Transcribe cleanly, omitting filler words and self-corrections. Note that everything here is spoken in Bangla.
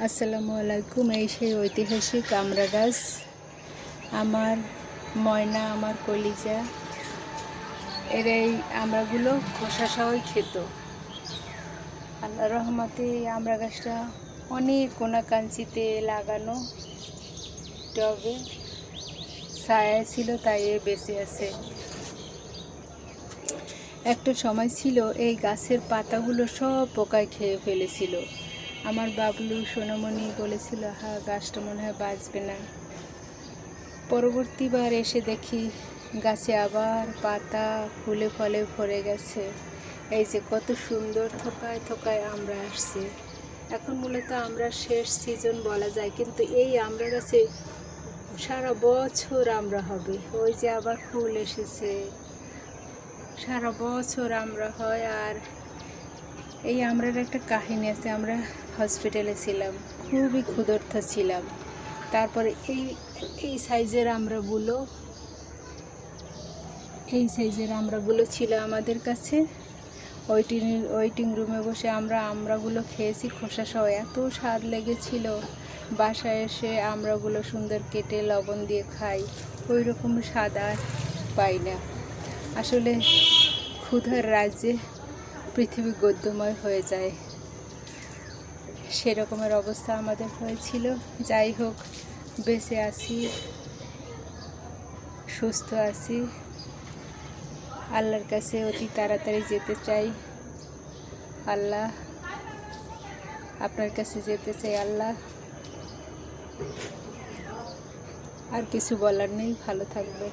আসসালামু আলাইকুম। এই সেই ঐতিহাসিক আমড়া গাছ। আমার ময়না, আমার কলিজা, এর এই আমড়াগুলো খোসা সহই খেত। আল্লাহ রহমতে এই আমড়া গাছটা অনেক কোনাকাঞ্চিতে লাগানো, টবে ছায়া ছিল, তাই বেঁচে আছে। একটা সময় ছিল এই গাছের পাতাগুলো সব পোকায় খেয়ে ফেলেছিল। আমার বাবলু সোনামণি বলেছিল, হ্যাঁ গাছটা মনে হয় বাঁচবে না। পরবর্তীবার এসে দেখি গাছে আবার পাতা ফুলে ফলে ভরে গেছে। এই যে কত সুন্দর থোকায় থোকায় আমড়া আসছে। এখন মূলত আমরা শেষ সিজন বলা যায়, কিন্তু এই আমড়া গাছে সারা বছর আমড়া হবে। ওই যে আবার ফুল এসেছে, সারা বছর আমড়া হয়। আর এই আমড়ার একটা কাহিনী আছে। আমরা হসপিটালে ছিলাম, খুবই ক্ষুধার্ত ছিলাম। তারপরে এই সাইজের আমড়াগুলো ছিল আমাদের কাছে। ওয়েটিং রুমে বসে আমরা আমড়াগুলো খেয়েছি খোসা সহ। এত স্বাদ লেগেছিল। বাসায় এসে আমড়াগুলো সুন্দর কেটে লবণ দিয়ে খাই, ওই রকম স্বাদ আর পাই না। আসলে ক্ষুধার রাজ্যে পৃথিবী গদ্যময় হয়ে যায়, সেরকমের অবস্থা আমাদের হয়েছিল। যাই হোক, বেঁচে আছি, সুস্থ আছি। আল্লাহর কাছে অতি তাড়াতাড়ি যেতে চাই। আল্লাহ, আপনার কাছে যেতে চাই আল্লাহ। আর কিছু বলার নেই। ভালো থাকবে।